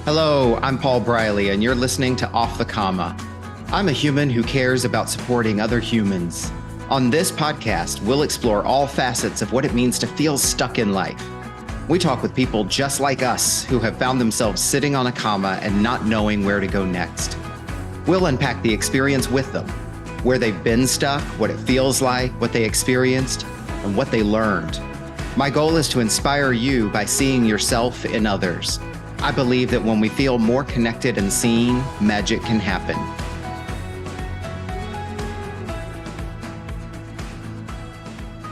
Hello, I'm Paul Briley, and you're listening to Off the Comma. I'm a human who cares about supporting other humans. On this podcast, we'll explore all facets of what it means to feel stuck in life. We talk with people just like us who have found themselves sitting on a comma and not knowing where to go next. We'll unpack the experience with them, where they've been stuck, what it feels like, what they experienced, and what they learned. My goal is to inspire you by seeing yourself in others. I believe that when we feel more connected and seen, magic can happen.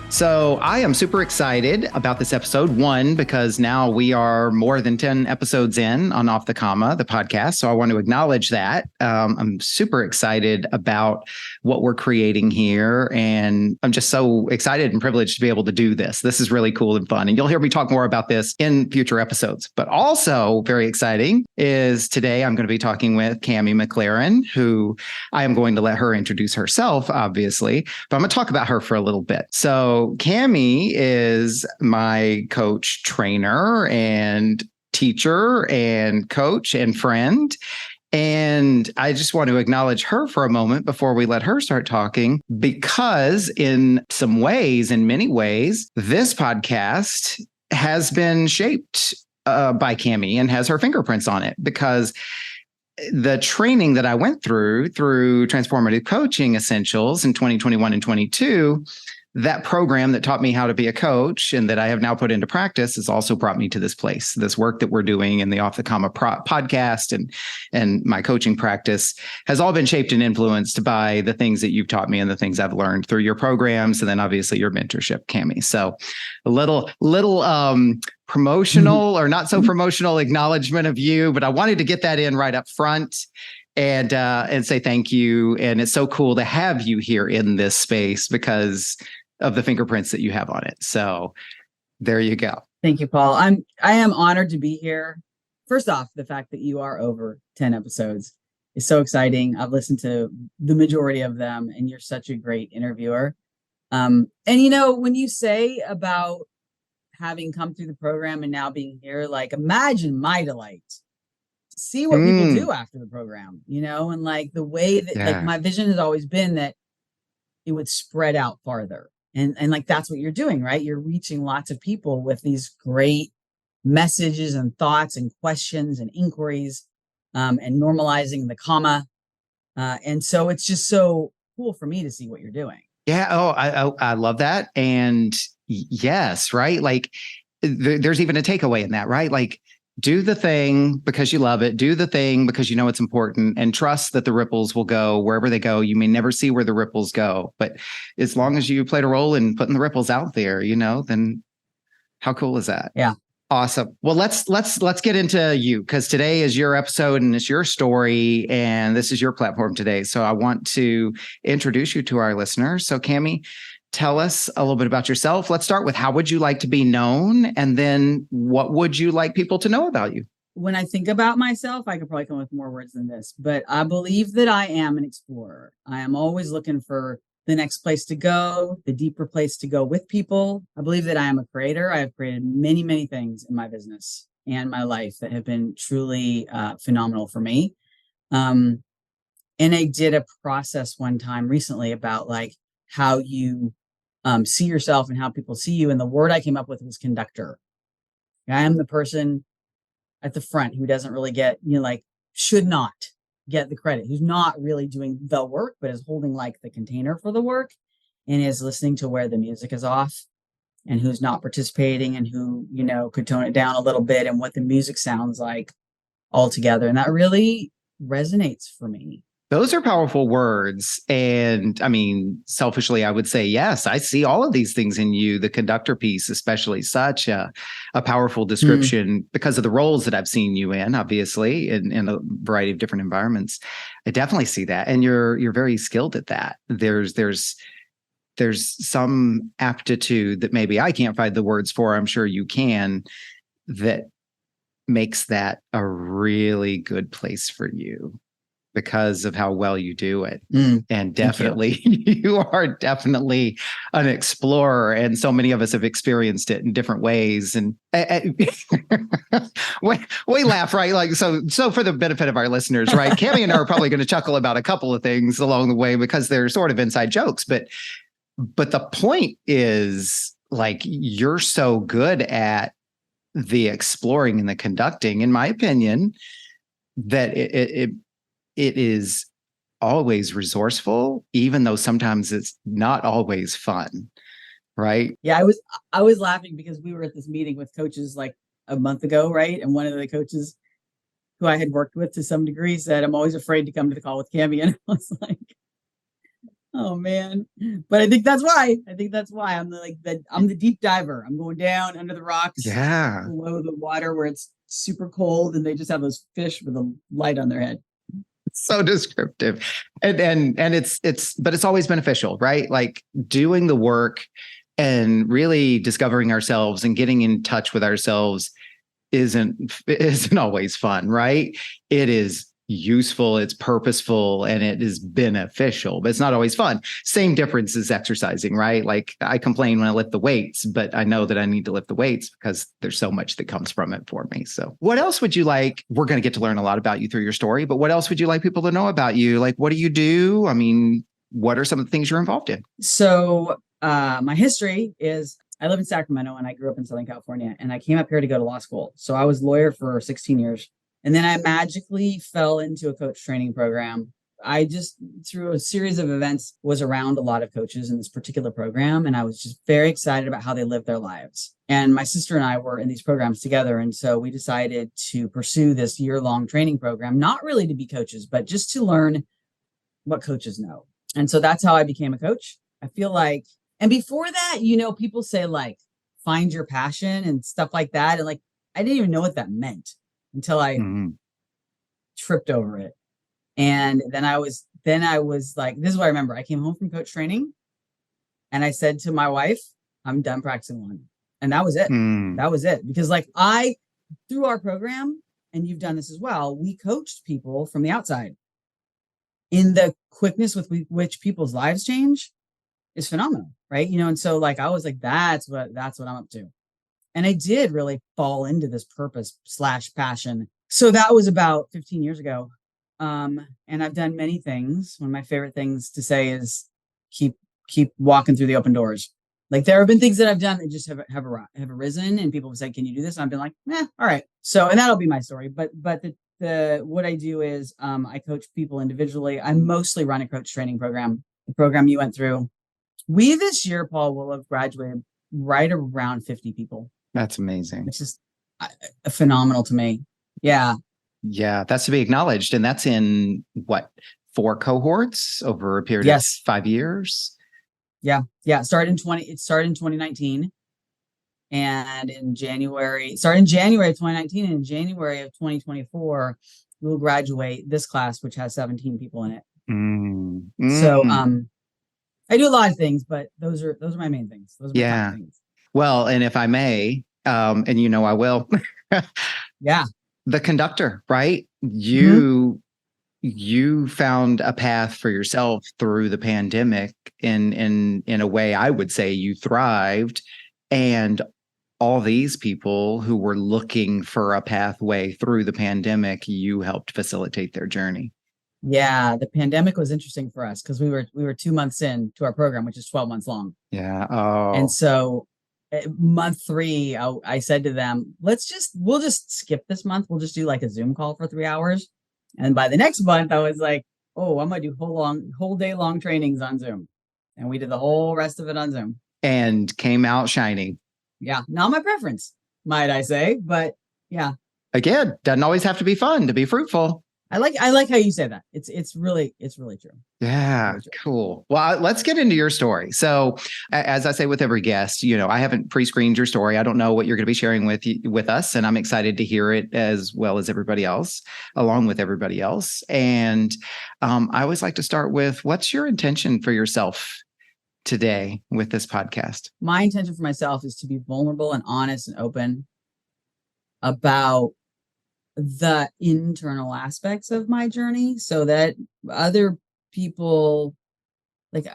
So I am super excited about this episode. One, because now we are more than 10 episodes in on Off the Comma, the podcast. So I want to acknowledge that. I'm super excited about what we're creating here. And I'm just so excited and privileged to be able to do this. This is really cool and fun. And you'll hear me talk more about this in future episodes. But also very exciting is today I'm going to be talking with Cami McLaren, who I am going to let her introduce herself, obviously. But I'm going to talk about her for a little bit. So Cami is my coach, trainer, and teacher, and coach, and friend. And I just want to acknowledge her for a moment before we let her start talking, because in many ways, this podcast has been shaped by Cami and has her fingerprints on it, because the training that I went through Transformative Coaching Essentials in 2021 and 22, that program that taught me how to be a coach and that I have now put into practice has also brought me to this place. This work that we're doing in the Off the Comma podcast and my coaching practice has all been shaped and influenced by the things that you've taught me and the things I've learned through your programs, and then obviously your mentorship, Cami. So a little promotional or not so promotional acknowledgement of you, but I wanted to get that in right up front and say thank you. And it's so cool to have you here in this space because of the fingerprints that you have on it. So there you go. Thank you, Paul. I am honored to be here. First off, the fact that you are over 10 episodes is so exciting. I've listened to the majority of them, and you're such a great interviewer. And when you say about having come through the program and now being here, like, imagine my delight to see what people do after the program, and like the way that like my vision has always been that it would spread out farther. And like, that's what you're doing, right? You're reaching lots of people with these great messages and thoughts and questions and inquiries, and normalizing the comma. And so it's just so cool for me to see what you're doing. Yeah. Oh, I love that. And yes, right. Like there's even a takeaway in that, right? Like, do the thing because you love it. Do the thing because you know it's important, and trust that the ripples will go wherever they go. You may never see where the ripples go, but as long as you played a role in putting the ripples out there, then how cool is that? Yeah. Awesome. Well, let's get into you, because today is your episode and it's your story and this is your platform today. So I want to introduce you to our listeners. So Cami, tell us a little bit about yourself. Let's start with how would you like to be known? And then what would you like people to know about you? When I think about myself, I could probably come with more words than this, but I believe that I am an explorer. I am always looking for the next place to go, the deeper place to go with people. I believe that I am a creator. I have created many, many things in my business and my life that have been truly phenomenal for me. And I did a process one time recently about like how you see yourself and how people see you. And the word I came up with was conductor. I am the person at the front who doesn't really get, should not get the credit, who's not really doing the work, but is holding like the container for the work and is listening to where the music is off, and who's not participating, and who, could tone it down a little bit and what the music sounds like altogether. And that really resonates for me. Those are powerful words. And I mean, selfishly, I would say, yes, I see all of these things in you. The conductor piece, especially, such a powerful description because of the roles that I've seen you in, obviously, in a variety of different environments. I definitely see that. And you're very skilled at that. There's some aptitude that maybe I can't find the words for. I'm sure you can, that makes that a really good place for you. because of how well you do it. And Thank you. definitely, you are definitely an explorer. And so many of us have experienced it in different ways. And we laugh, right? Like, so for the benefit of our listeners, right? Cami and I are probably going to chuckle about a couple of things along the way because they're sort of inside jokes. But the point is, like, you're so good at the exploring and the conducting, in my opinion, that it is always resourceful, even though sometimes it's not always fun, right? Yeah, I was laughing because we were at this meeting with coaches like a month ago, right? And one of the coaches who I had worked with to some degree said, "I'm always afraid to come to the call with Cami," and I was like, "Oh man!" But I think that's why. I'm the deep diver. I'm going down under the rocks, below the water where it's super cold, and they just have those fish with a light on their head. So descriptive. And it's always beneficial, right? Like doing the work and really discovering ourselves and getting in touch with ourselves isn't always fun, right? It is useful, it's purposeful, and it is beneficial, but it's not always fun. Same difference as exercising, right? Like I complain when I lift the weights, but I know that I need to lift the weights because there's so much that comes from it for me. So what else would you like? We're going to get to learn a lot about you through your story, but what else would you like people to know about you? Like, what do you do? I mean, what are some of the things you're involved in? So my history is I live in Sacramento and I grew up in Southern California, and I came up here to go to law school. So I was a lawyer for 16 years. And then I magically fell into a coach training program. I just, through a series of events, was around a lot of coaches in this particular program. And I was just very excited about how they lived their lives. And my sister and I were in these programs together. And so we decided to pursue this year-long training program, not really to be coaches, but just to learn what coaches know. And so that's how I became a coach. I feel like, and before that, people say like, find your passion and stuff like that. And like, I didn't even know what that meant until I tripped over it. And then I was like, this is what I remember. I came home from coach training and I said to my wife, I'm done practicing law. And that was it. That was it. Because like through our program, and you've done this as well, we coached people from the outside. In the quickness with which people's lives change is phenomenal, right? And so like, I was like, that's what I'm up to. And I did really fall into this purpose/passion. So that was about 15 years ago. And I've done many things. One of my favorite things to say is keep walking through the open doors. Like there have been things that I've done that just have arisen, and people have said, "Can you do this?" And I've been like, all right. So, and that'll be my story. But the what I do is I coach people individually. I mostly run a coach training program, the program you went through. We this year, Paul, will have graduated right around 50 people. That's amazing. It's just phenomenal to me. Yeah. Yeah, that's to be acknowledged. And that's in what, 4 cohorts over a period of 5 years? Yeah. It started in 2019. And in January of 2019, and in January of 2024, we'll graduate this class, which has 17 people in it. So I do a lot of things, but those are my main things. Those are my top things. Well, and if I may, and I will. Yeah. The conductor, right? You found a path for yourself through the pandemic in a way I would say you thrived, and all these people who were looking for a pathway through the pandemic, you helped facilitate their journey. Yeah, the pandemic was interesting for us because we were 2 months in to our program, which is 12 months long. Yeah. Oh. And so month 3, I said to them, we'll just skip this month. We'll just do like a Zoom call for 3 hours. And by the next month, I was like, oh, I'm going to do whole day long trainings on Zoom. And we did the whole rest of it on Zoom. And came out shining. Yeah. Not my preference, might I say, but yeah. Again, doesn't always have to be fun to be fruitful. I like how you say that. It's really true. Yeah, really true. Cool. Well, let's get into your story. So, as I say with every guest, I haven't pre-screened your story. I don't know what you're going to be sharing with us, and I'm excited to hear it as well as everybody else, along with everybody else. And I always like to start with, what's your intention for yourself today with this podcast? My intention for myself is to be vulnerable and honest and open about the internal aspects of my journey so that other people, like,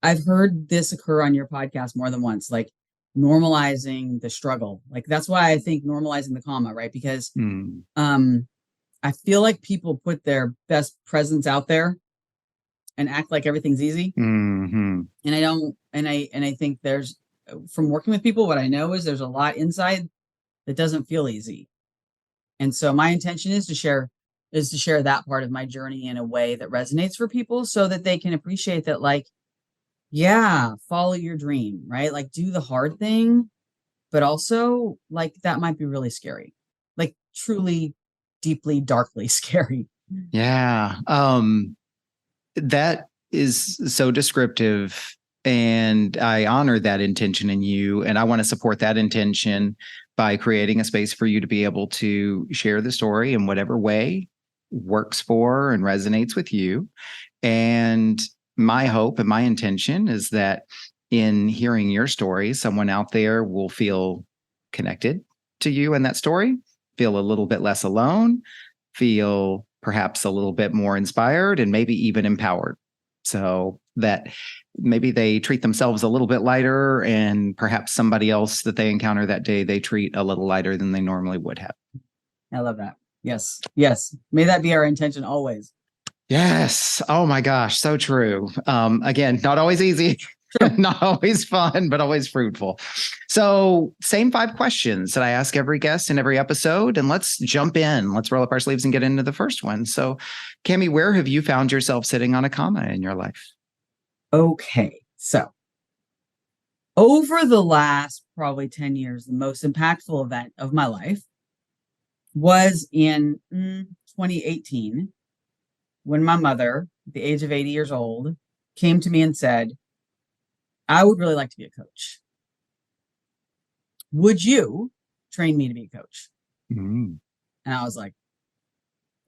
I've heard this occur on your podcast more than once, like normalizing the struggle. Like, that's why I think normalizing the comma, right? Because I feel like people put their best presence out there and act like everything's easy. Mm-hmm. And I don't, and I think there's, from working with people, what I know is there's a lot inside that doesn't feel easy. And so my intention is to share that part of my journey in a way that resonates for people so that they can appreciate that, like, yeah, follow your dream, right? Like, do the hard thing, but also, like, that might be really scary, like truly, deeply, darkly scary. Yeah. That is so descriptive. And I honor that intention in you. And I want to support that intention by creating a space for you to be able to share the story in whatever way works for and resonates with you. And my hope and my intention is that in hearing your story, someone out there will feel connected to you in that story, feel a little bit less alone, feel perhaps a little bit more inspired, and maybe even empowered. So that maybe they treat themselves a little bit lighter, and perhaps somebody else that they encounter that day, they treat a little lighter than they normally would have. I love that. Yes. Yes. May that be our intention always. Yes. Oh my gosh. So true. Again, not always easy, not always fun, but always fruitful. So same 5 questions that I ask every guest in every episode, and let's jump in. Let's roll up our sleeves and get into the first one. So Cami, where have you found yourself sitting on a comma in your life? Okay. So over the last probably 10 years, the most impactful event of my life was in 2018, when my mother, at the age of 80 years old, came to me and said, I would really like to be a coach. Would you train me to be a coach? Mm-hmm. And I was like,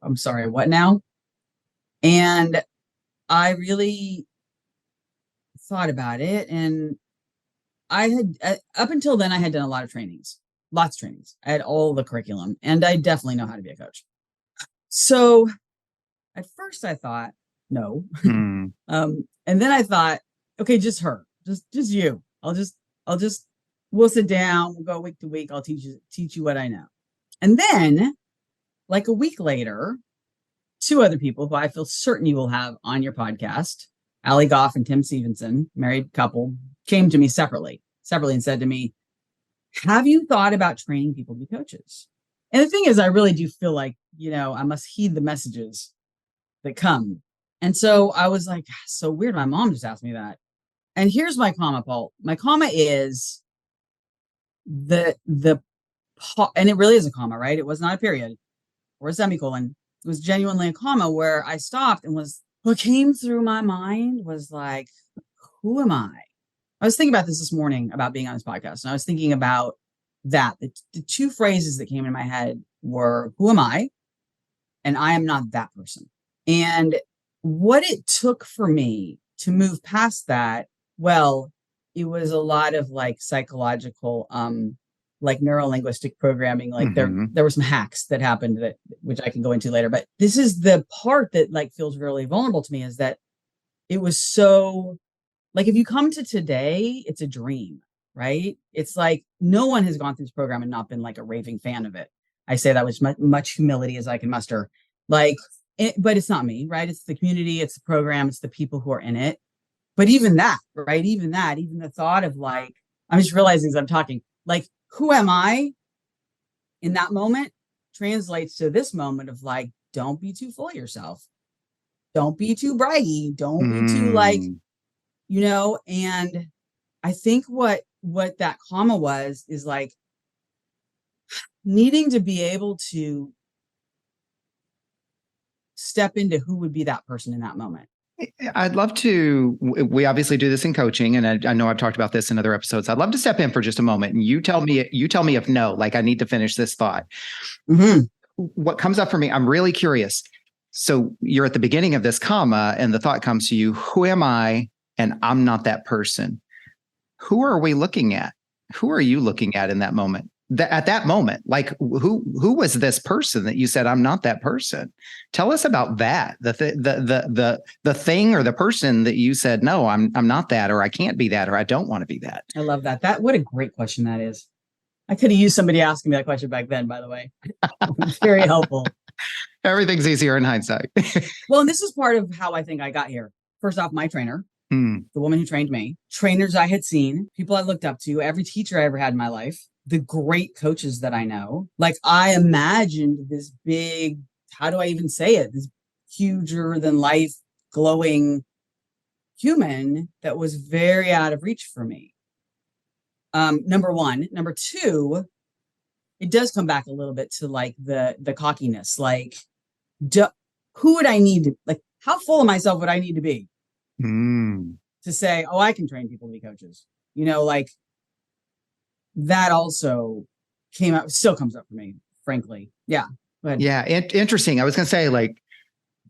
I'm sorry, what now? And I really thought about it. And I had, up until then, I had done a lot of trainings, lots of trainings. I had all the curriculum, and I definitely know how to be a coach. So at first I thought, no. And then I thought, okay, just her, just you. We'll sit down, we'll go week to week. I'll teach you what I know. And then, like a week later, 2 other people who I feel certain you will have on your podcast, Allie Goff and Tim Stevenson, married couple, came to me separately and said to me, have you thought about training people to be coaches? And the thing is, I really do feel like, I must heed the messages that come. And so I was like, so weird. My mom just asked me that. And here's my comma, Paul. My comma is and it really is a comma, right? It was not a period or a semicolon. It was genuinely a comma where I stopped and what came through my mind was like, who am I? I was thinking about this morning about being on this podcast. And I was thinking about that. The 2 phrases that came in my head were, who am I? And I am not that person. And what it took for me to move past that, well, it was a lot of like psychological, like neurolinguistic programming. Like there were some hacks that happened which I can go into later. But this is the part that like feels really vulnerable to me, is that it was so, like, if you come to today, it's a dream, right? It's like no one has gone through this program and not been like a raving fan of it. I say that with much humility as I can muster. Like, but it's not me, right? It's the community, it's the program, it's the people who are in it. But even that, right? Even the thought of like, I'm just realizing as I'm talking, like, who am I in that moment translates to this moment of like, don't be too full of yourself. Don't be too braggy. Don't be too like, and I think what that comma was is like needing to be able to step into who would be that person in that moment. I'd love to, we obviously do this in coaching, and I know I've talked about this in other episodes. I'd love to step in for just a moment, and you tell me if no, like I need to finish this thought. What comes up for me, I'm really curious. So you're at the beginning of this comma and the thought comes to you, who am I? And I'm not that person. Who are we looking at? Who are you looking at in that moment? at that moment, like who was this person that you said, I'm not that person? Tell us about that. The thing or the person that you said, no, I'm not that, or I can't be that, or I don't want to be that. I love that. What a great question that is. I could have used somebody asking me that question back then, by the way. It's very helpful. Everything's easier in hindsight. Well, and this is part of how I think I got here. First off, my trainer, the woman who trained me, trainers I had seen, people I looked up to, every teacher I ever had in my life, the great coaches that I know. Like I imagined this big, how do I even say it? This huger than life, glowing human that was very out of reach for me. Number one. Number two, it does come back a little bit to like the cockiness. Like, who would I need to, like, how full of myself would I need to be to say, oh, I can train people to be coaches? You know, like that also still comes up for me, frankly. Yeah. Yeah. Interesting. I was going to say, like,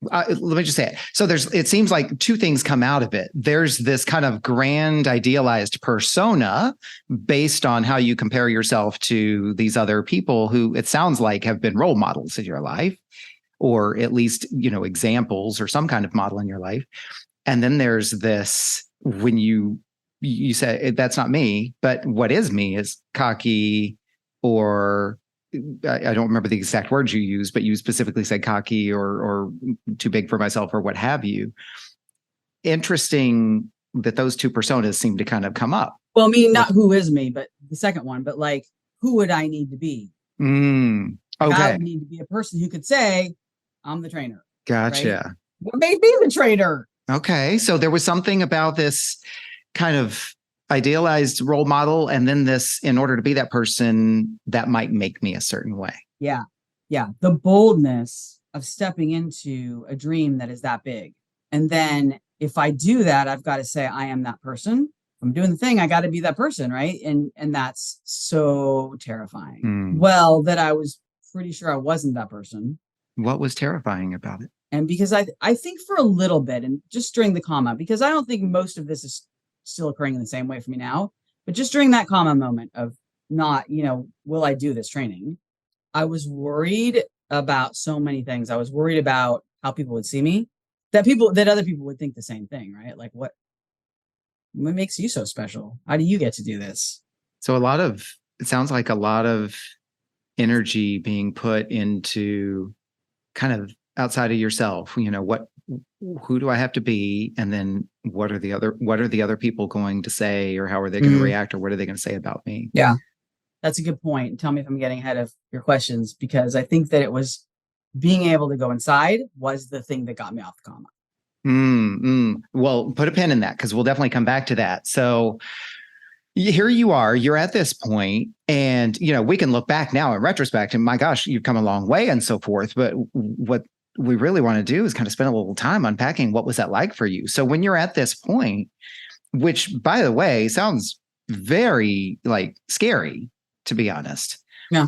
let me just say it. So it seems like two things come out of it. There's this kind of grand idealized persona based on how you compare yourself to these other people who it sounds like have been role models in your life, or at least, examples or some kind of model in your life. And then there's this, when you say that's not me, but what is me is cocky, or I don't remember the exact words you used, but you specifically said cocky or too big for myself or what have you. Interesting that those two personas seem to kind of come up. Well, I mean, not who is me, but the second one, but like, who would I need to be? Okay. I would need to be a person who could say, I'm the trainer. Gotcha. Right? What made me the trainer? Okay. So there was something about this kind of idealized role model, and then this, in order to be that person, that might make me a certain way. Yeah. The boldness of stepping into a dream that is that big. And then if I do that, I've got to say, I am that person. If I'm doing the thing, I got to be that person. Right. And that's so terrifying. Well, that I was pretty sure I wasn't that person. What was terrifying about it? And because I think for a little bit, and just during the comma, because I don't think most of this is still occurring in the same way for me now, but just during that comma moment of not, will I do this training? I was worried about so many things. I was worried about how people would see me, that other people would think the same thing, right? Like what makes you so special? How do you get to do this? So it sounds like a lot of energy being put into kind of outside of yourself. Who do I have to be? And then what are the other people going to say, or how are they going to react, or what are they going to say about me? Yeah, that's a good point. Tell me if I'm getting ahead of your questions, because I think that it was being able to go inside was the thing that got me off the comma. Well, put a pin in that, because we'll definitely come back to that. So here you are, you're at this point, and, we can look back now in retrospect and my gosh, you've come a long way and so forth. But what we really want to do is kind of spend a little time unpacking what was that like for you. So when you're at this point, which by the way, sounds very like scary, to be honest. Yeah.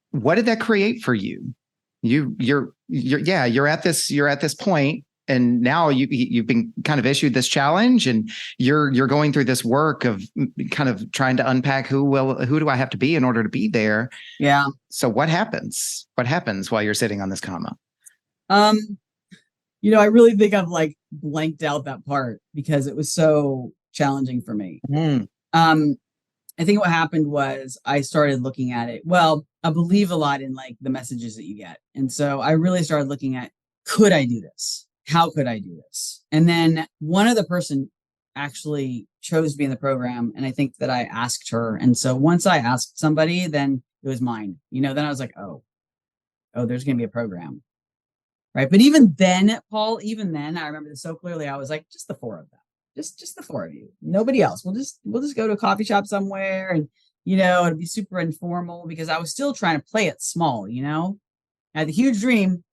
What did that create for you? You're at this point, and now you've been kind of issued this challenge, and you're going through this work of kind of trying to unpack who do I have to be in order to be there? Yeah. So what happens? What happens while you're sitting on this comma? I really think I've like blanked out that part because it was so challenging for me. I think what happened was I started looking at it. Well, I believe a lot in like the messages that you get. And so I really started looking at, could I do this? How could I do this? And then one other person actually chose to be in the program. And I think that I asked her. And so once I asked somebody, then it was mine, then I was like, oh, there's going to be a program. Right. But even then, Paul, I remember this so clearly. I was like, just the four of them, just the four of you, nobody else. We'll just go to a coffee shop somewhere, and, it'd be super informal, because I was still trying to play it small. I had the huge dream,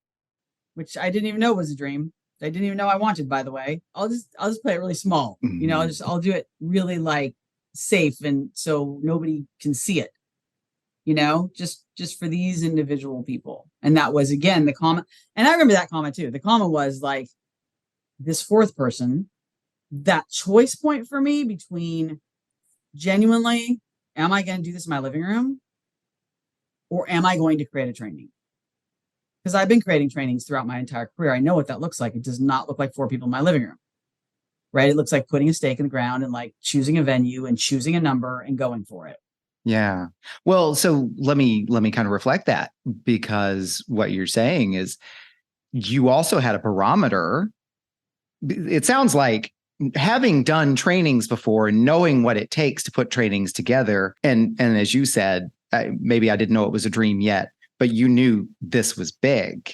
which I didn't even know was a dream. I didn't even know I wanted, by the way. I'll just play it really small. I'll do it really like safe, and so nobody can see it. Just for these individual people. And that was, again, the comma. And I remember that comma too. The comma was like this fourth person, that choice point for me between genuinely, am I going to do this in my living room? or am I going to create a training? Because I've been creating trainings throughout my entire career. I know what that looks like. It does not look like 4 people in my living room, right? It looks like putting a stake in the ground and like choosing a venue and choosing a number and going for it. Yeah. Well, so let me kind of reflect that, because what you're saying is you also had a barometer. It sounds like having done trainings before and knowing what it takes to put trainings together. And as you said, maybe I didn't know it was a dream yet, but you knew this was big,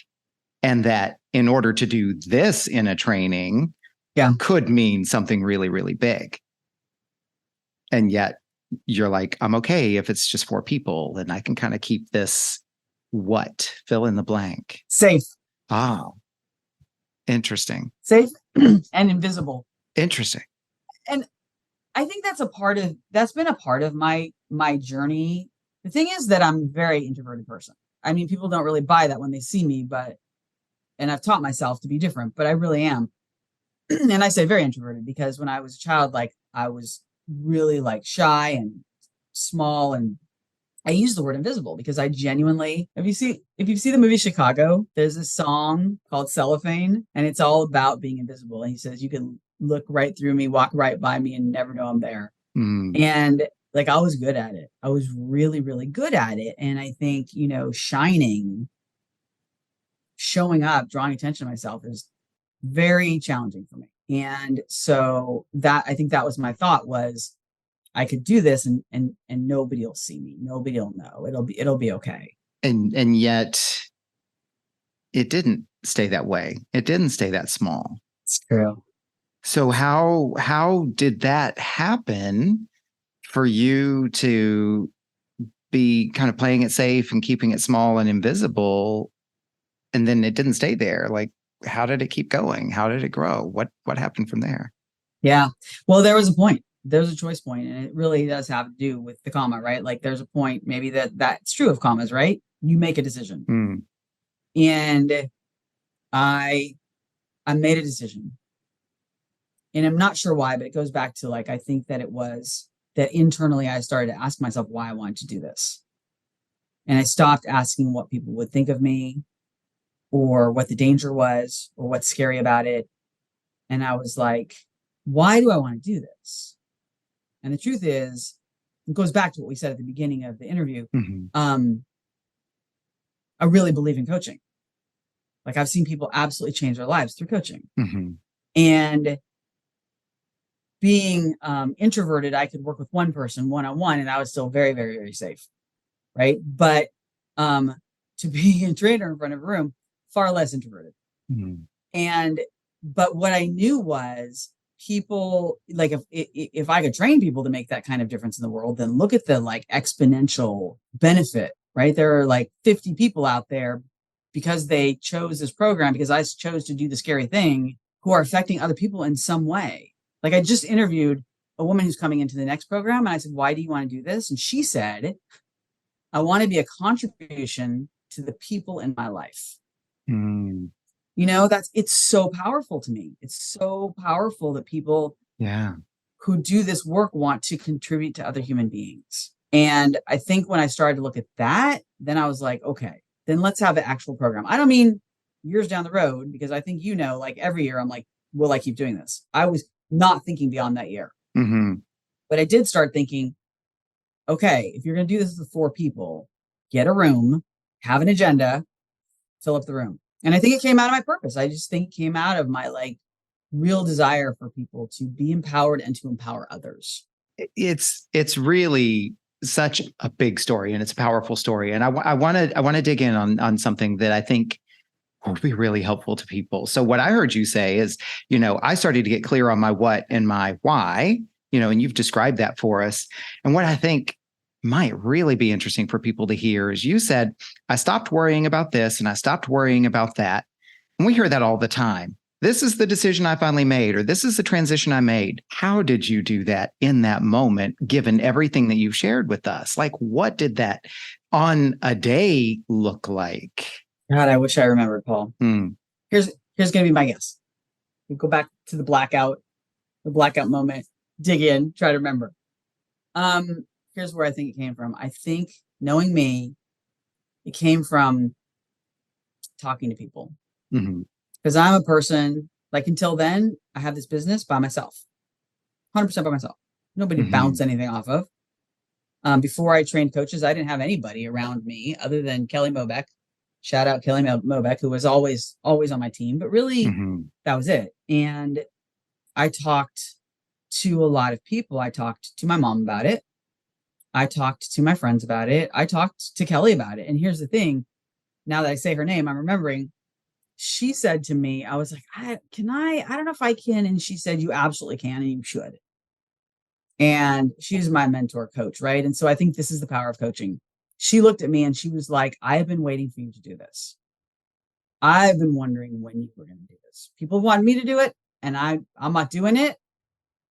and that in order to do this in a training could mean something really, really big. And yet you're like, I'm okay if it's just 4 people, and I can kind of keep this fill in the blank. Safe. Oh, interesting. Safe and invisible. Interesting. And I think that's been a part of my journey. The thing is that I'm a very introverted person. I mean, people don't really buy that when they see me, and I've taught myself to be different, but I really am. And I say very introverted because when I was a child, like I was really like shy and small, and I use the word invisible because I genuinely, if you see the movie Chicago, there's a song called Cellophane, and it's all about being invisible. And he says, you can look right through me, walk right by me, and never know I'm there. And like, I was good at it. I was really, really good at it. And I think, showing up, drawing attention to myself is very challenging for me. And so I think that was my thought, was I could do this and nobody will see me. Nobody will know. It'll be okay. And yet it didn't stay that way. It didn't stay that small. It's true. So how did that happen for you to be kind of playing it safe and keeping it small and invisible, and then it didn't stay there? Like, how did it keep going? How did it grow? What happened from there? Yeah. Well, there was a point. There's a choice point, and it really does have to do with the comma, right? Like there's a point maybe that's true of commas, right? You make a decision. And I made a decision. And I'm not sure why, but it goes back to like, I think that it was that internally I started to ask myself why I wanted to do this. And I stopped asking what people would think of me, or what the danger was, or what's scary about it. And I was like, why do I want to do this? And the truth is, it goes back to what we said at the beginning of the interview. I really believe in coaching. Like I've seen people absolutely change their lives through coaching. And being introverted, I could work with one person one-on-one, and I was still very, very, very safe. Right. But to be a trainer in front of a room, far less introverted. But what I knew was, people, like if I could train people to make that kind of difference in the world, then look at the like exponential benefit, right? There are like 50 people out there because they chose this program, because I chose to do the scary thing, who are affecting other people in some way. Like I just interviewed a woman who's coming into the next program, and I said, why do you want to do this? And she said, I want to be a contribution to the people in my life. It's so powerful to me. It's so powerful that people who do this work want to contribute to other human beings. And I think when I started to look at that, then I was like, okay, then let's have an actual program. I don't mean years down the road, because I think, like every year I'm like, will I keep doing this? I was not thinking beyond that year. But I did start thinking, okay, if you're going to do this with 4 people, get a room, have an agenda, fill up the room. And I think it came out of my purpose. I just think it came out of my like real desire for people to be empowered and to empower others. It's really such a big story, and it's a powerful story. And I want to dig in on something that I think will be really helpful to people. So what I heard you say is, I started to get clear on my what and my why, and you've described that for us. And what I think might really be interesting for people to hear is, you said, I stopped worrying about this and I stopped worrying about that. And we hear that all the time. This is the decision I finally made, or this is the transition I made. How did you do that in that moment, given everything that you've shared with us? Like, what did that on a day look like? God, I wish I remembered, Paul. Here's going to be my guess. We go back to the blackout moment, dig in, try to remember. Here's where I think it came from. I think, knowing me, It came from talking to people. Mm-hmm. Because I'm a person, like until then, I have this business by myself, 100% by myself. Nobody to bounce anything off of. Before I trained coaches, I didn't have anybody around me other than Kelly Mobeck. Shout out Kelly Mobeck, who was always on my team, but really that was it. And I talked to a lot of people. I talked to my mom about it. I talked to my friends about it. I talked to Kelly about it. And here's the thing. Now that I say her name, I'm remembering she said to me, I was like, I don't know if I can. And she said, you absolutely can and you should. And she's my mentor coach, right? And so I think this is the power of coaching. She looked at me and she was like, I have been waiting for you to do this. I've been wondering when you were going to do this. People want me to do it and I'm not doing it,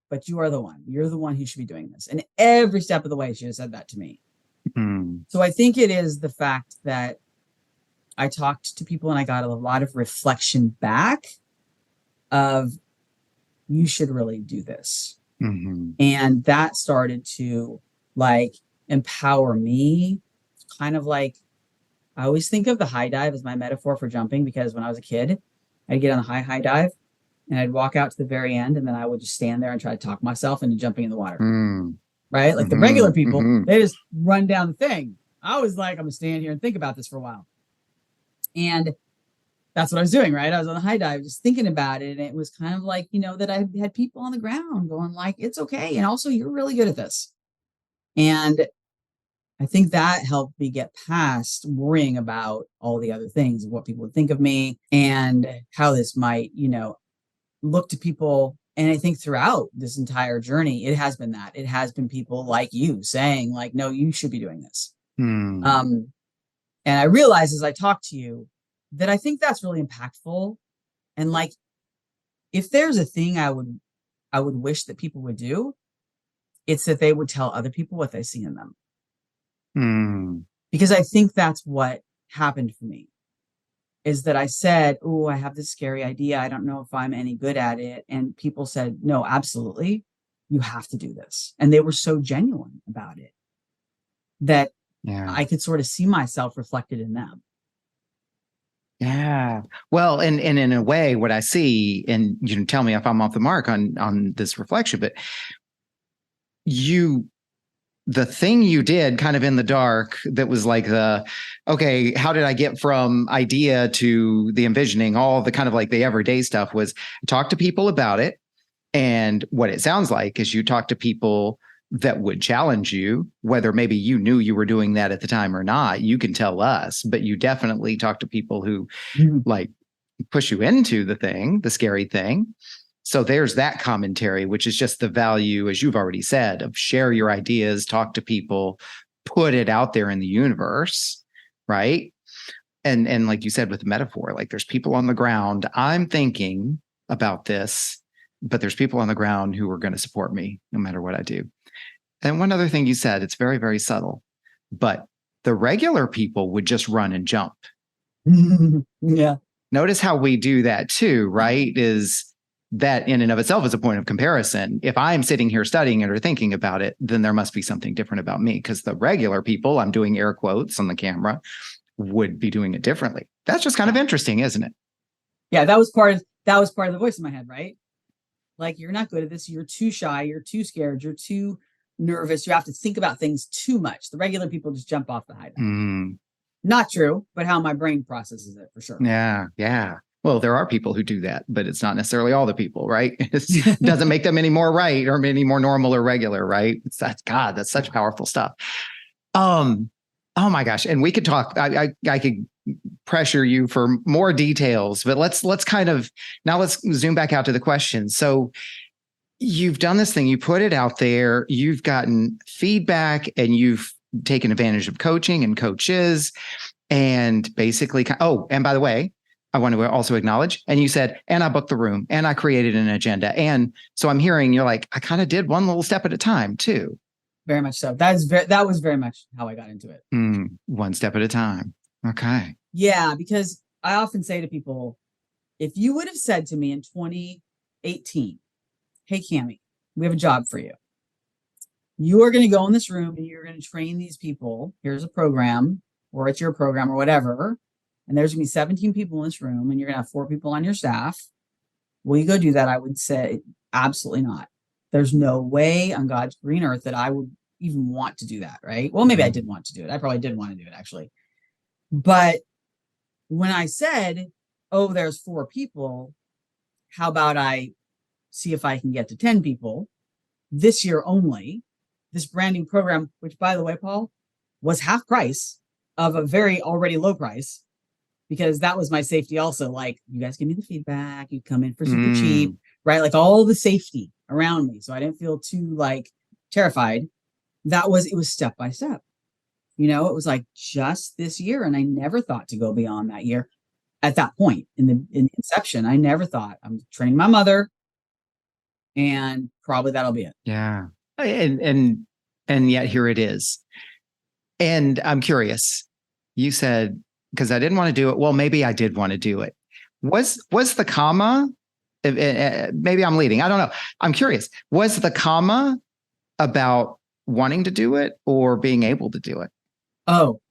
but you are the one. You're the one who should be doing this. And every step of the way, she has said that to me. So I think it is the fact that I talked to people and I got a lot of reflection back of you should really do this. And that started to like empower me, kind of like, I always think of the high dive as my metaphor for jumping, because when I was a kid, I'd get on the high dive and I'd walk out to the very end and then I would just stand there and try to talk myself into jumping in the water. Right? Like the regular people, they just run down the thing. I was like, I'm gonna stand here and think about this for a while. And that's what I was doing, right? I was on the high dive, just thinking about it. And it was kind of like, that I had people on the ground going like, it's okay. And also you're really good at this. And I think that helped me get past worrying about all the other things, what people would think of me and how this might, look to people. And I think throughout this entire journey, it has been that. It has been people like you saying like, no, you should be doing this. And I realized as I talk to you that I think that's really impactful. And like, if there's a thing I would wish that people would do, it's that they would tell other people what they see in them. Because I think that's what happened for me, is that I said, oh, I have this scary idea. I don't know if I'm any good at it. And people said, no, absolutely. You have to do this. And they were so genuine about it that I could sort of see myself reflected in them. Yeah. Well, and in a way, what I see, and you can tell me if I'm off the mark on this reflection, but the thing you did kind of in the dark that was like okay, how did I get from idea to the envisioning, all the kind of like the everyday stuff, was talk to people about it. And what it sounds like is you talk to people that would challenge you, whether maybe you knew you were doing that at the time or not. You can tell us, but you definitely talk to people who like push you into the scary thing. So there's that commentary, which is just the value, as you've already said, of share your ideas, talk to people, put it out there in the universe, right? And like you said with the metaphor, like there's people on the ground. I'm thinking about this, but there's people on the ground who are going to support me no matter what I do. And one other thing you said, it's very, very subtle, but the regular people would just run and jump. Yeah. Notice how we do that too, right? Is that in and of itself is a point of comparison. If I'm sitting here studying it or thinking about it, then there must be something different about me, because the regular people, I'm doing air quotes on the camera, would be doing it differently. That's just kind of interesting, isn't it? Yeah, that was part of the voice in my head, right? Like, you're not good at this. You're too shy. You're too scared. You're too nervous. You have to think about things too much. The regular people just jump off the high dive. Not true, but how my brain processes it, for sure. Yeah. Yeah. Well, there are people who do that, but it's not necessarily all the people, right? It doesn't make them any more right or any more normal or regular, right? That's such powerful stuff. Oh my gosh. And we could talk, I could pressure you for more details, but let's zoom back out to the question. So you've done this thing, you put it out there, you've gotten feedback, and you've taken advantage of coaching and coaches, and basically, and by the way, I want to also acknowledge, and you said, and I booked the room and I created an agenda. And so I'm hearing you're like, I kind of did one little step at a time too. Very much so. That was very much how I got into it. One step at a time. Okay. Yeah, because I often say to people, if you would have said to me in 2018, hey, Cami, we have a job for you. You are going to go in this room and you're going to train these people. Here's a program. or it's your program or whatever, and there's gonna be 17 people in this room and you're gonna have 4 people on your staff, will you go do that? I would say absolutely not. There's no way on God's green earth that I would even want to do that, right? Well, maybe I did want to do it. I probably did want to do it actually. But when I said, oh, there's 4 people, how about I see if I can get to 10 people this year only? This branding program, which by the way, Paul, was half price of a very already low price, because that was my safety also. Like, you guys give me the feedback, you come in for super cheap, right? Like all the safety around me. So I didn't feel too like terrified. It was step by step. You know, it was like just this year. And I never thought to go beyond that year. At that point in the inception, I never thought I'm training my mother and probably that'll be it. Yeah. And yet here it is. And I'm curious, you said, because I didn't want to do it. Well, maybe I did want to do it. Was the comma, maybe I'm leading, I don't know. I'm curious. Was the comma about wanting to do it or being able to do it? Oh,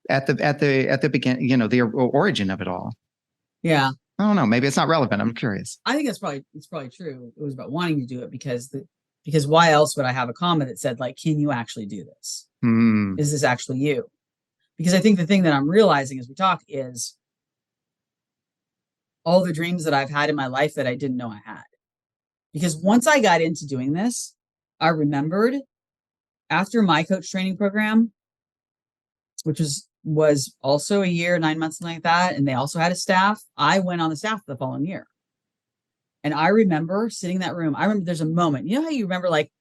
at the beginning, you know, the origin of it all. Yeah. I don't know. Maybe it's not relevant. I'm curious. I think it's probably true. It was about wanting to do it because why else would I have a comma that said like, can you actually do this? Is this actually you? Because I think the thing that I'm realizing as we talk is all the dreams that I've had in my life that I didn't know I had. Because once I got into doing this, I remembered after my coach training program, which was also a year, 9 months, something like that, and they also had a staff, I went on the staff the following year. And I remember sitting in that room. I remember there's a moment, you know how you remember like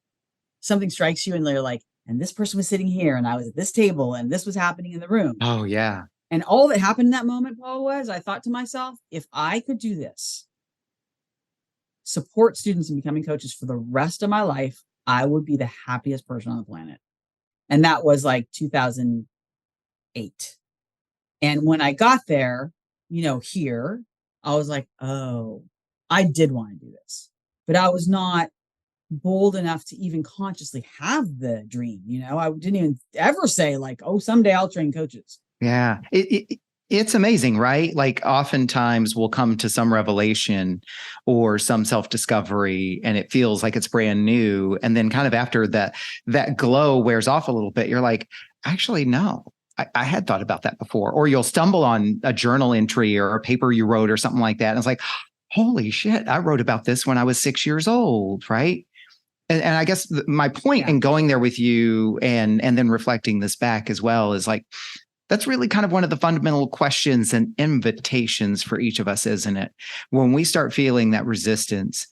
something strikes you and they're like, and this person was sitting here and I was at this table and this was happening in the room. Oh, yeah. And all that happened in that moment, Paul, was I thought to myself, if I could do this, support students in becoming coaches for the rest of my life, I would be the happiest person on the planet. And that was like 2008. And when I got there, you know, here, I was like, oh, I did want to do this, but I was not bold enough to even consciously have the dream. You know, I didn't even ever say like, oh, someday I'll train coaches. Yeah. It's amazing, right? Like oftentimes we'll come to some revelation or some self-discovery and it feels like it's brand new. And then kind of after that glow wears off a little bit, you're like, actually, no, I had thought about that before. Or you'll stumble on a journal entry or a paper you wrote or something like that. And it's like, holy shit, I wrote about this when I was 6 years old, right? And I guess my point in going there with you and then reflecting this back as well is like, that's really kind of one of the fundamental questions and invitations for each of us, isn't it? When we start feeling that resistance,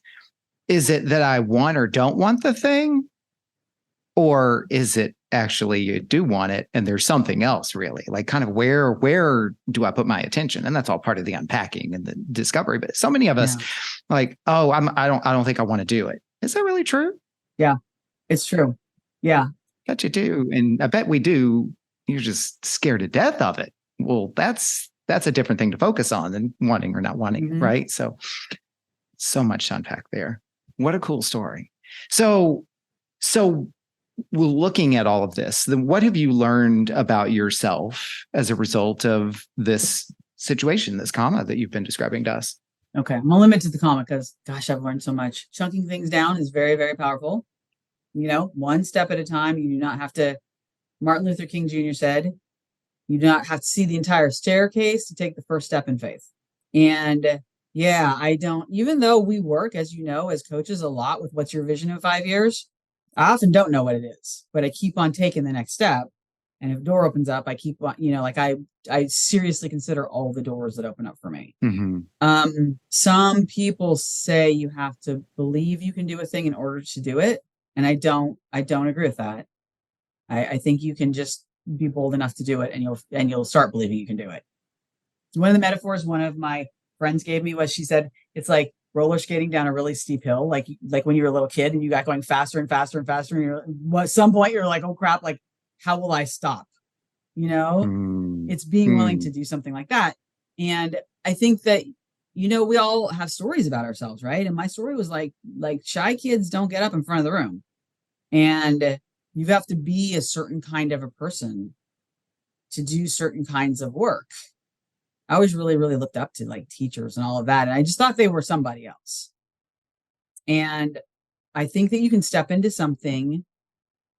is it that I want or don't want the thing? Or is it actually you do want it and there's something else really? Like kind of where do I put my attention? And that's all part of the unpacking and the discovery. But so many of us like, oh, I don't think I want to do it. Is that really true? Yeah, it's true. Yeah. I bet you do. And I bet we do. You're just scared to death of it. Well, that's a different thing to focus on than wanting or not wanting, right? So much to unpack there. What a cool story. So we're looking at all of this. Then what have you learned about yourself as a result of this situation, this comma that you've been describing to us? Okay, I'm gonna limit to the comma because, gosh, I've learned so much. Chunking things down is very, very powerful. You know, one step at a time. You do not have to. Martin Luther King Jr. said, you do not have to see the entire staircase to take the first step in faith. And yeah, I don't, even though we work, as you know, as coaches a lot with what's your vision in 5 years, I often don't know what it is, but I keep on taking the next step. And if a door opens up, I keep on, you know, like I seriously consider all the doors that open up for me. Some people say you have to believe you can do a thing in order to do it. And I don't agree with that. I think you can just be bold enough to do it and you'll start believing you can do it. One of the metaphors one of my friends gave me was, she said, it's like roller skating down a really steep hill. Like when you were a little kid and you got going faster and faster and faster. And at some point you're like, oh crap, like how will I stop? You know, it's being willing to do something like that. And I think that, you know, we all have stories about ourselves, right? And my story was like shy kids don't get up in front of the room. And you have to be a certain kind of a person to do certain kinds of work. I always really, really looked up to like teachers and all of that. And I just thought they were somebody else. And I think that you can step into something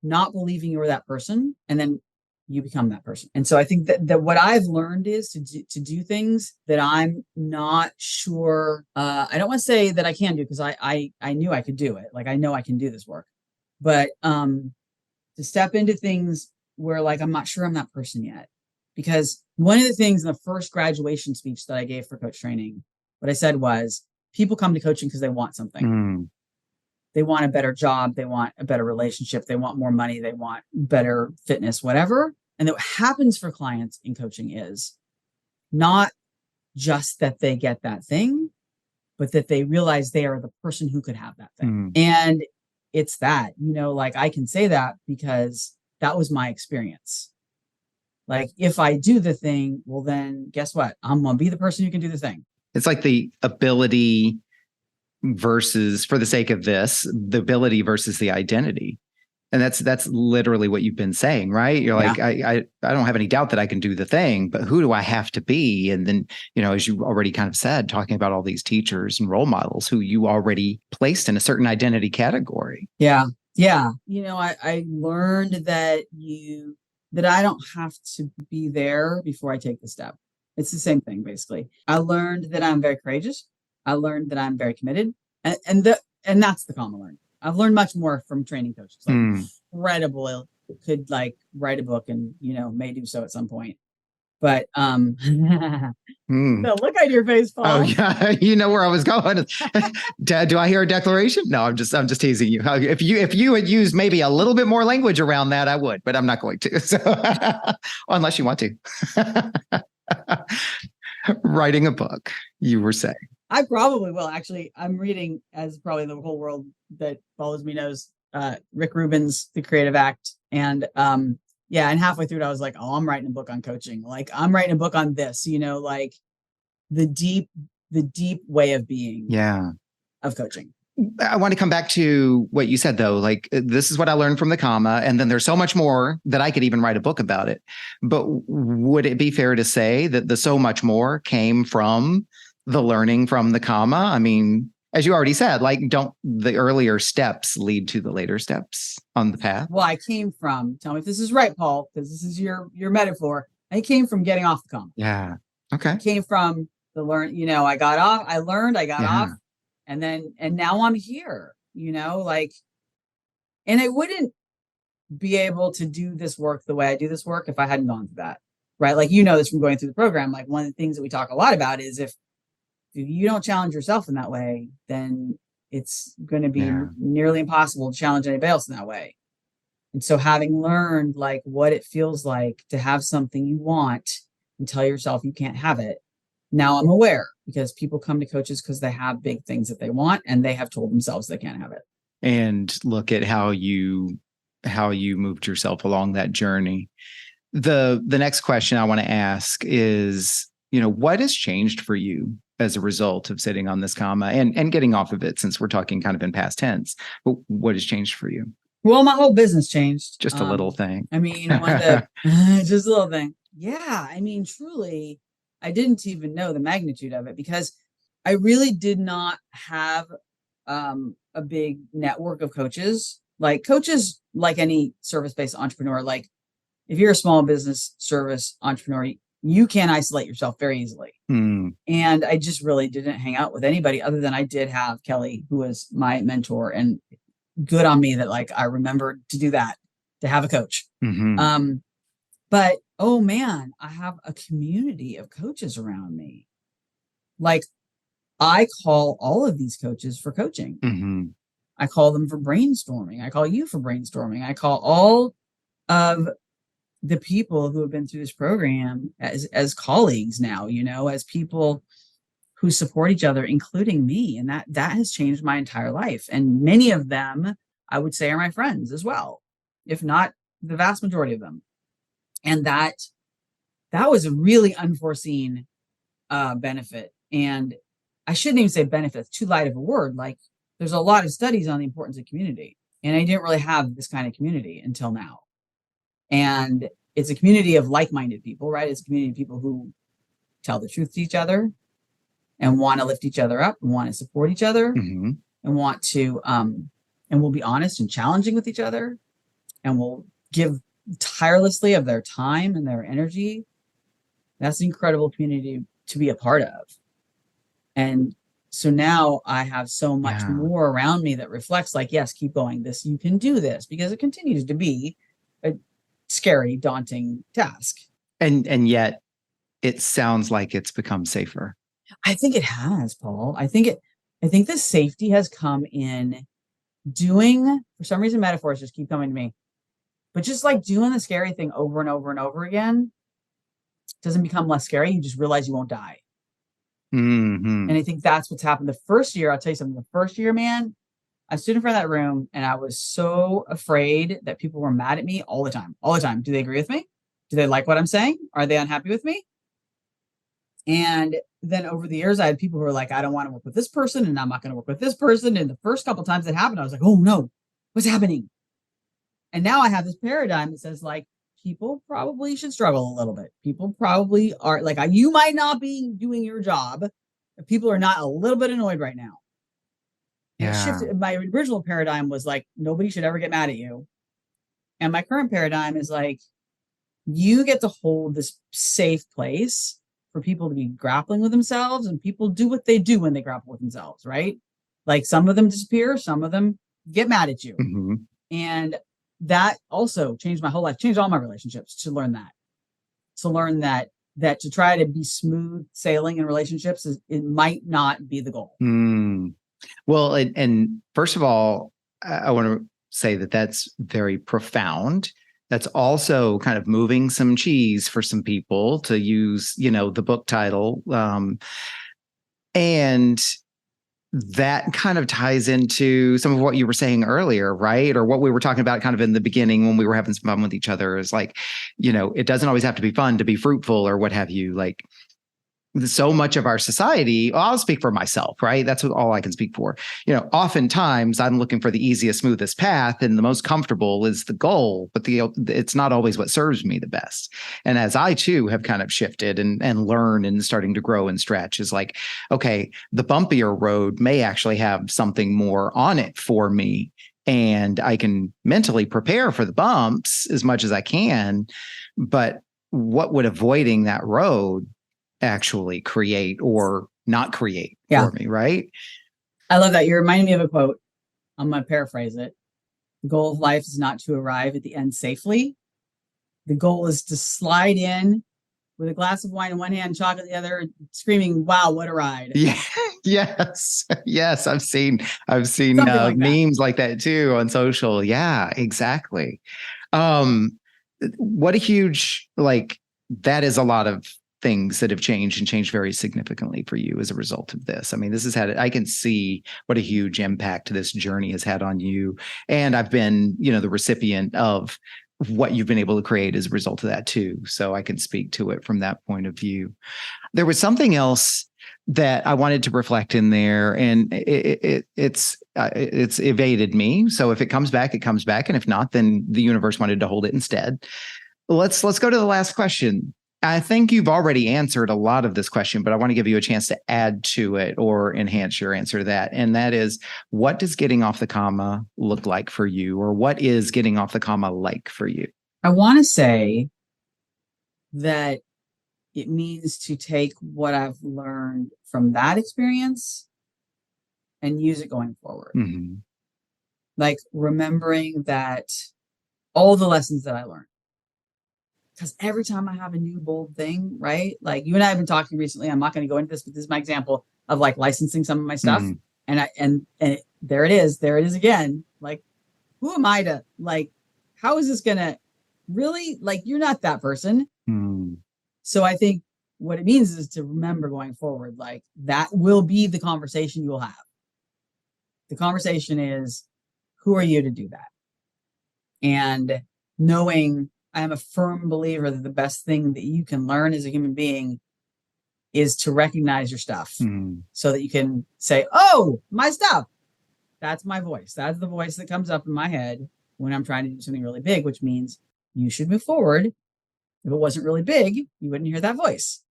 not believing you were that person, and then you become that person. And so I think that what I've learned is to do things that I'm not sure. I don't want to say that I can do, because I knew I could do it. Like, I know I can do this work, but to step into things where like I'm not sure I'm that person yet. Because one of the things in the first graduation speech that I gave for coach training, what I said was, people come to coaching because they want something. They want a better job. They want a better relationship. They want more money. They want better fitness, whatever. And what happens for clients in coaching is not just that they get that thing, but that they realize they are the person who could have that thing. And it's that, like, I can say that because that was my experience. Like, if I do the thing, well, then guess what? I'm going to be the person who can do the thing. It's like the ability versus, for the sake of this, the ability versus the identity. And that's literally what you've been saying, right? You're like, I don't have any doubt that I can do the thing, but who do I have to be? And then, as you already kind of said, talking about all these teachers and role models who you already placed in a certain identity category. Yeah. Yeah. I learned that I don't have to be there before I take the step. It's the same thing, basically. I learned that I'm very courageous. I learned that I'm very committed. And that's the common learning. I've learned much more from training coaches. Like, incredible. Could like write a book and, may do so at some point. But the look on your face, Paul. Oh yeah, you know where I was going. Dad, do I hear a declaration? No, I'm just teasing you. If you had used maybe a little bit more language around that, I would, but I'm not going to. So, unless you want to. Writing a book, you were saying. I probably will. Actually, I'm reading, as probably the whole world that follows me knows, Rick Rubin's The Creative Act. And and halfway through it, I was like, oh, I'm writing a book on coaching. Like, I'm writing a book on this, like the deep way of being of coaching. I want to come back to what you said, though. Like, this is what I learned from the comma, and then there's so much more that I could even write a book about it. But would it be fair to say that the so much more came from the learning from the comma? I mean, as you already said, like, don't the earlier steps lead to the later steps on the path? Well, I came from, tell me if this is right, Paul, because this is your metaphor. I came from getting off the comma. Yeah. Okay. I came from the I got off, I learned, I got off, and now I'm here, like, and I wouldn't be able to do this work the way I do this work if I hadn't gone through that, right? Like, this from going through the program. Like, one of the things that we talk a lot about is if you don't challenge yourself in that way, then it's going to be nearly impossible to challenge anybody else in that way. And so, having learned like what it feels like to have something you want and tell yourself you can't have it, now I'm aware, because people come to coaches because they have big things that they want, and they have told themselves they can't have it. And look at how you moved yourself along that journey. The next question I want to ask is, what has changed for you as a result of sitting on this comma and getting off of it, since we're talking kind of in past tense? But what has changed for you? Well, my whole business changed. Just a little thing. I mean, just a little thing. Yeah. I mean, truly, I didn't even know the magnitude of it, because I really did not have a big network of coaches. Like, coaches, like any service-based entrepreneur, like if you're a small business service entrepreneur, you can isolate yourself very easily. And I just really didn't hang out with anybody, other than I did have Kelly, who was my mentor, and good on me that like I remembered to do that, to have a coach. But oh man, I have a community of coaches around me. Like, I call all of these coaches for coaching. I call them for brainstorming. I call you for brainstorming. I call all of the people who have been through this program as colleagues now, as people who support each other, including me. And that has changed my entire life. And many of them, I would say, are my friends as well, if not the vast majority of them. And that was a really unforeseen benefit. And I shouldn't even say benefit, too light of a word. Like, there's a lot of studies on the importance of community. And I didn't really have this kind of community until now. And it's a community of like-minded people, right? It's a community of people who tell the truth to each other and want to lift each other up and want to support each other Mm-hmm. and want to, and will be honest and challenging with each other and will give tirelessly of their time and their energy. That's an incredible community to be a part of. And so now I have so much more around me that reflects like, yes, keep going. This, you can do this, because it continues to be a scary, daunting task. And yet it sounds like it's become safer. I think it has, Paul. I think the safety has come in doing, for some reason, metaphors just keep coming to me, but just like doing the scary thing over and over and over again doesn't become less scary. You just realize you won't die. Mm-hmm. And I think that's what's happened. The first year, I'll tell you something, the first year, man, I stood in front of that room and I was so afraid that people were mad at me all the time. All the time. Do they agree with me? Do they like what I'm saying? Are they unhappy with me? And then over the years, I had people who were like, I don't want to work with this person and I'm not going to work with this person. And the first couple of times that happened, I was like, oh no, what's happening? And now I have this paradigm that says like, people probably should struggle a little bit. People probably are like, you might not be doing your job. People are not a little bit annoyed right now. Yeah. It shifted. My original paradigm was like, nobody should ever get mad at you. And my current paradigm is like, you get to hold this safe place for people to be grappling with themselves, and people do what they do when they grapple with themselves, right? Like some of them disappear, some of them get mad at you. Mm-hmm. And that also changed my whole life, changed all my relationships to learn that to try to be smooth sailing in relationships it might not be the goal. Well, and first of all, I want to say that that's very profound. That's also kind of moving some cheese for some people, to use, the book title. And that kind of ties into some of what you were saying earlier, right? Or what we were talking about kind of in the beginning when we were having some fun with each other, is like, it doesn't always have to be fun to be fruitful or what have you. Like, so much of our society, I'll speak for myself, right? That's all I can speak for. Oftentimes I'm looking for the easiest, smoothest path, and the most comfortable is the goal, but it's not always what serves me the best. And as I too have kind of shifted and learn and starting to grow and stretch, is like, okay, the bumpier road may actually have something more on it for me. And I can mentally prepare for the bumps as much as I can, but what would avoiding that road actually create or not create for me, right? I love that. You're reminding me of a quote. I'm going to paraphrase it. The goal of life is not to arrive at the end safely. The goal is to slide in with a glass of wine in one hand, chocolate in the other, screaming, "Wow, what a ride!" Yeah, yes. I've seen memes like that too on social. Yeah, exactly. What a huge, that is a lot of things that have changed very significantly for you as a result of this. I mean, this has I can see what a huge impact this journey has had on you. And I've been, the recipient of what you've been able to create as a result of that too. So I can speak to it from that point of view. There was something else that I wanted to reflect in there, and it's evaded me. So if it comes back, it comes back. And if not, then the universe wanted to hold it instead. Let's go to the last question. I think you've already answered a lot of this question, but I want to give you a chance to add to it or enhance your answer to that. And that is, what does getting off the comma look like for you? Or what is getting off the comma like for you? I want to say that it means to take what I've learned from that experience and use it going forward. Mm-hmm. Like remembering that all the lessons that I learned. Because every time I have a new bold thing, right? Like you and I have been talking recently, I'm not going to go into this, but this is my example of like licensing some of my stuff. Mm-hmm. And there it is again. Like, who am I to like, how is this going to really, like, you're not that person. Mm-hmm. So I think what it means is to remember going forward, like that will be the conversation you will have. The conversation is, who are you to do that? And knowing, I am a firm believer that the best thing that you can learn as a human being is to recognize your stuff so that you can say, oh, my stuff. That's my voice. That's the voice that comes up in my head when I'm trying to do something really big, which means you should move forward If it wasn't really big, you wouldn't hear that voice.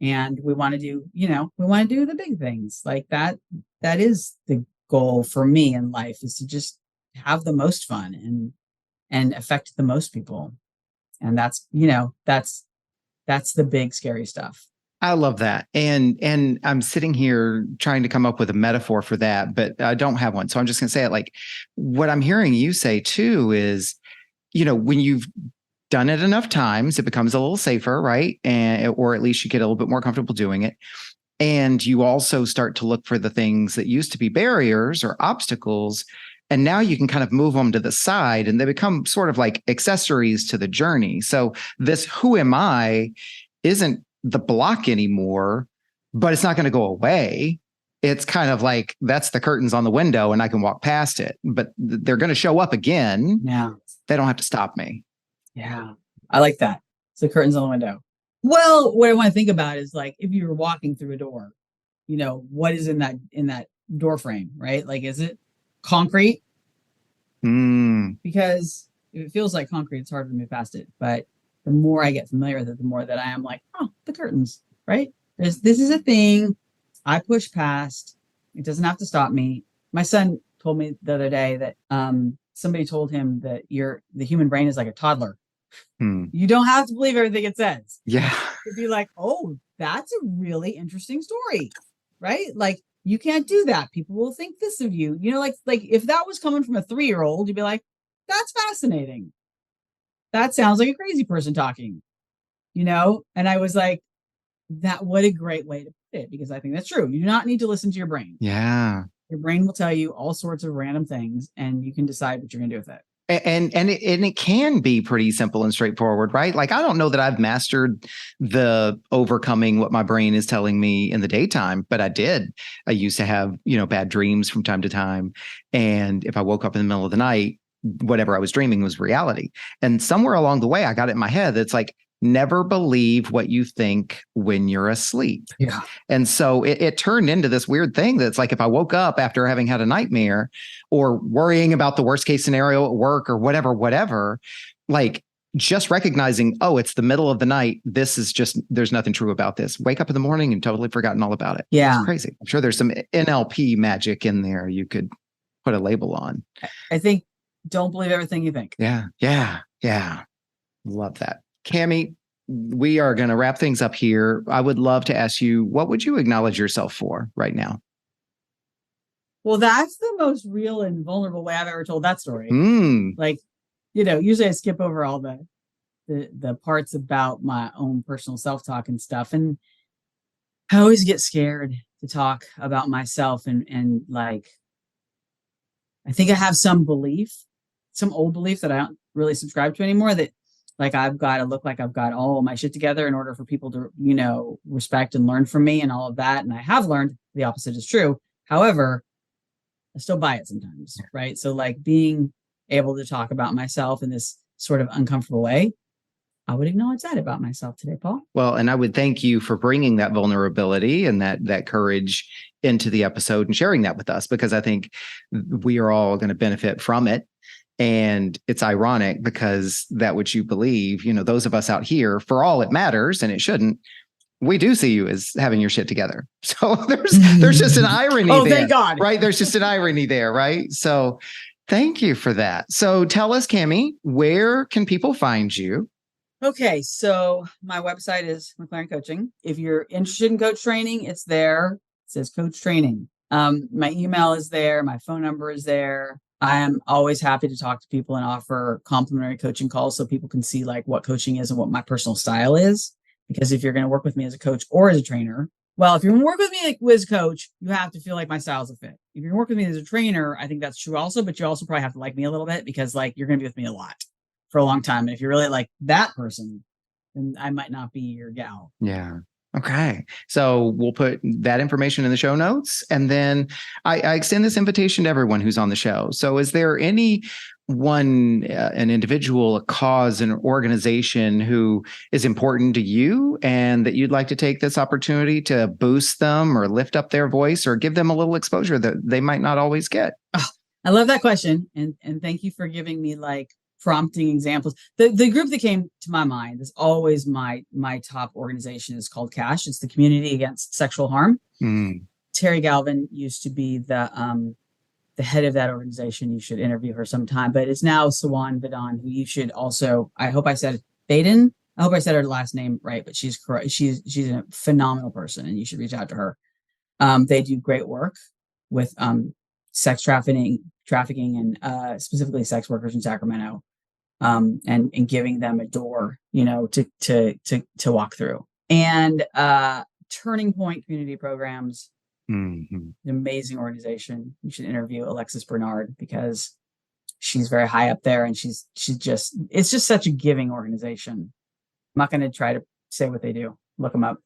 And we want to do, we want to do the big things like that. That is the goal for me in life, is to just have the most fun and affect the most people. And that's the big scary stuff. I love that. And I'm sitting here trying to come up with a metaphor for that, but I don't have one. So I'm just going to say it like what I'm hearing you say too is, when you've done it enough times, it becomes a little safer, right? Or at least you get a little bit more comfortable doing it. And you also start to look for the things that used to be barriers or obstacles. And now you can kind of move them to the side and they become sort of like accessories to the journey. So this who am I isn't the block anymore, but it's not going to go away. It's kind of like that's the curtains on the window and I can walk past it, but they're going to show up again. Yeah. They don't have to stop me. Yeah. I like that. It's the curtains on the window. Well, what I want to think about is like, if you were walking through a door, what is in that door frame, right? Like, is it concrete? Because if it feels like concrete, it's hard to move past it. But the more I get familiar with it, the more that I am like, oh, the curtains, right? This is a thing I push past. It doesn't have to stop me. My son told me the other day that somebody told him that the human brain is like a toddler. You don't have to believe everything it says. Yeah. To be like, oh, that's a really interesting story, right? Like, you can't do that. People will think this of you. Like if that was coming from a 3-year-old, you'd be like, that's fascinating. That sounds like a crazy person talking, And I was like, what a great way to put it, because I think that's true. You do not need to listen to your brain. Yeah. Your brain will tell you all sorts of random things and you can decide what you're going to do with it. And it can be pretty simple and straightforward, right? Like, I don't know that I've mastered the overcoming what my brain is telling me in the daytime, but I did. I used to have, bad dreams from time to time. And if I woke up in the middle of the night, whatever I was dreaming was reality. And somewhere along the way, I got it in my head that's like, never believe what you think when you're asleep. Yeah. And so it turned into this weird thing that's like, if I woke up after having had a nightmare or worrying about the worst case scenario at work or whatever, like just recognizing, oh, it's the middle of the night. This is just, there's nothing true about this. Wake up in the morning and totally forgotten all about it. Yeah. It's crazy. I'm sure there's some NLP magic in there you could put a label on. I think don't believe everything you think. Yeah. Love that. Cami, we are going to wrap things up here. I would love to ask you, what would you acknowledge yourself for right now? Well, that's the most real and vulnerable way I've ever told that story. Like, usually I skip over all the parts about my own personal self-talk and stuff. And I always get scared to talk about myself. And like, I think I have some old belief that I don't really subscribe to anymore, that like I've got to look like I've got all my shit together in order for people to, respect and learn from me and all of that. And I have learned the opposite is true. However, I still buy it sometimes, right? So like being able to talk about myself in this sort of uncomfortable way, I would acknowledge that about myself today, Paul. Well, and I would thank you for bringing that vulnerability and that courage into the episode and sharing that with us, because I think we are all going to benefit from it. And it's ironic because that which you believe, those of us out here, for all it matters, and it shouldn't, we do see you as having your shit together. So there's just an irony there. Thank God. Right? There's just an irony there, right? So thank you for that. So tell us, Cami, where can people find you? Okay, so my website is McLaren Coaching. If you're interested in coach training, it's there. It says coach training. My email is there. My phone number is there. I am always happy to talk to people and offer complimentary coaching calls so people can see like what coaching is and what my personal style is. Because if you're going to work with me as a coach or as a trainer, well, if you're going to work with me as a coach, you have to feel like my style's a fit. If you're going to work with me as a trainer, I think that's true also, but you also probably have to like me a little bit, because like you're going to be with me a lot for a long time. And if you're really like that person, then I might not be your gal. Yeah. Okay. So we'll put that information in the show notes. And then I extend this invitation to everyone who's on the show. So is there any an individual, a cause, an organization who is important to you and that you'd like to take this opportunity to boost them or lift up their voice or give them a little exposure that they might not always get? Oh, I love that question. And thank you for giving me like prompting examples. The group that came to my mind is always my top organization is called CASH. It's the Community Against Sexual Harm. Terry Galvin used to be the head of that organization. You should interview her sometime, but it's now Sawan Vadan, who you should also, I hope I said Baden. I hope I said her last name right, but she's correct. She's a phenomenal person, and you should reach out to her. They do great work with sex trafficking and specifically sex workers in Sacramento, and giving them a door, to walk through. And Turning Point Community Programs, an amazing organization. You should interview Alexis Bernard because she's very high up there, and it's just such a giving organization. I'm not going to try to say what they do. Look them up.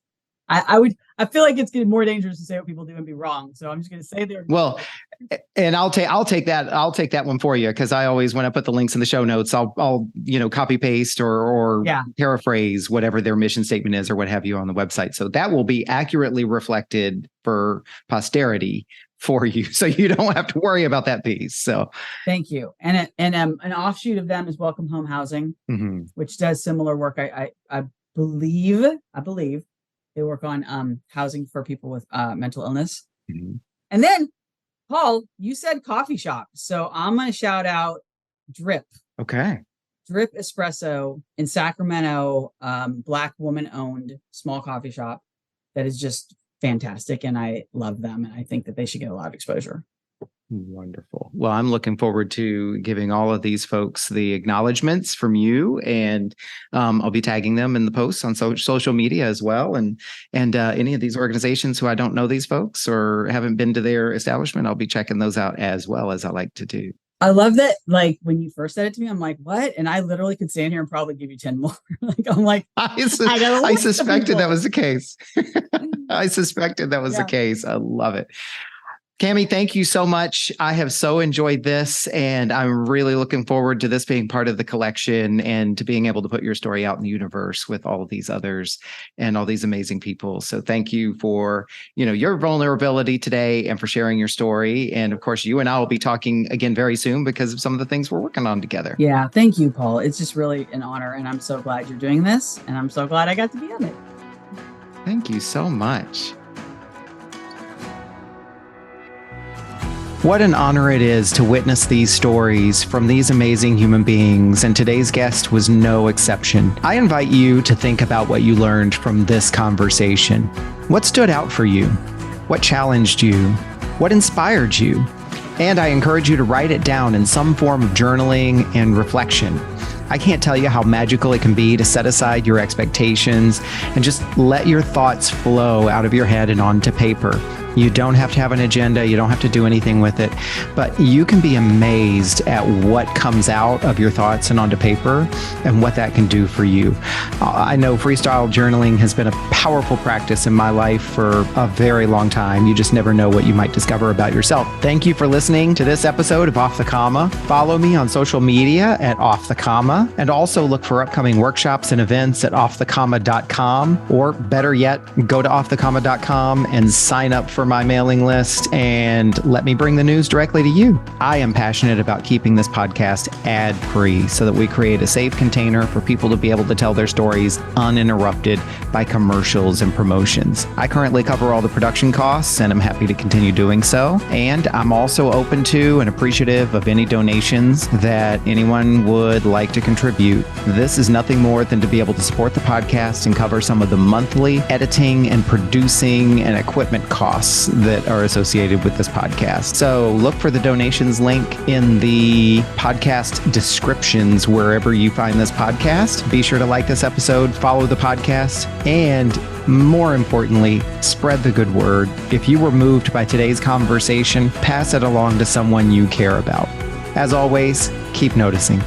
I feel like it's getting more dangerous to say what people do and be wrong. So I'm just going to say they're well, and I'll take that one for you, because I always, when I put the links in the show notes, I'll copy paste or paraphrase whatever their mission statement is or what have you on the website. So that will be accurately reflected for posterity for you, so you don't have to worry about that piece. So thank you. And an offshoot of them is Welcome Home Housing, which does similar work. I believe they work on housing for people with mental illness. And then, Paul, you said coffee shop, so I'm going to shout out Drip. Okay. Drip Espresso in Sacramento, Black woman-owned small coffee shop that is just fantastic, and I love them, and I think that they should get a lot of exposure. Wonderful. Well, I'm looking forward to giving all of these folks the acknowledgments from you, and I'll be tagging them in the posts on social media as well. And any of these organizations who I don't know these folks or haven't been to their establishment, I'll be checking those out as well, as I like to do. I love that. Like, when you first said it to me, I'm like, what? And I literally could stand here and probably give you 10 more. I suspected that was the case. I suspected that was the case. I love it. Cami, thank you so much. I have so enjoyed this, and I'm really looking forward to this being part of the collection and to being able to put your story out in the universe with all of these others and all these amazing people. So thank you for, your vulnerability today and for sharing your story. And of course, you and I will be talking again very soon because of some of the things we're working on together. Yeah. Thank you, Paul. It's just really an honor, and I'm so glad you're doing this, and I'm so glad I got to be on it. Thank you so much. What an honor it is to witness these stories from these amazing human beings, and today's guest was no exception. I invite you to think about what you learned from this conversation. What stood out for you? What challenged you? What inspired you? And I encourage you to write it down in some form of journaling and reflection. I can't tell you how magical it can be to set aside your expectations and just let your thoughts flow out of your head and onto paper. You don't have to have an agenda. You don't have to do anything with it, but you can be amazed at what comes out of your thoughts and onto paper and what that can do for you. I know freestyle journaling has been a powerful practice in my life for a very long time. You just never know what you might discover about yourself. Thank you for listening to this episode of Off the Comma. Follow me on social media at Off the Comma, and also look for upcoming workshops and events at offthecomma.com, or better yet, go to offthecomma.com and sign up for my mailing list and let me bring the news directly to you. I am passionate about keeping this podcast ad-free so that we create a safe container for people to be able to tell their stories uninterrupted by commercials and promotions. I currently cover all the production costs, and I'm happy to continue doing so. And I'm also open to and appreciative of any donations that anyone would like to contribute. This is nothing more than to be able to support the podcast and cover some of the monthly editing and producing and equipment costs that are associated with this podcast. So look for the donations link in the podcast descriptions wherever you find this podcast. Be sure to like this episode, follow the podcast, and more importantly, spread the good word. If you were moved by today's conversation, pass it along to someone you care about. As always, keep noticing.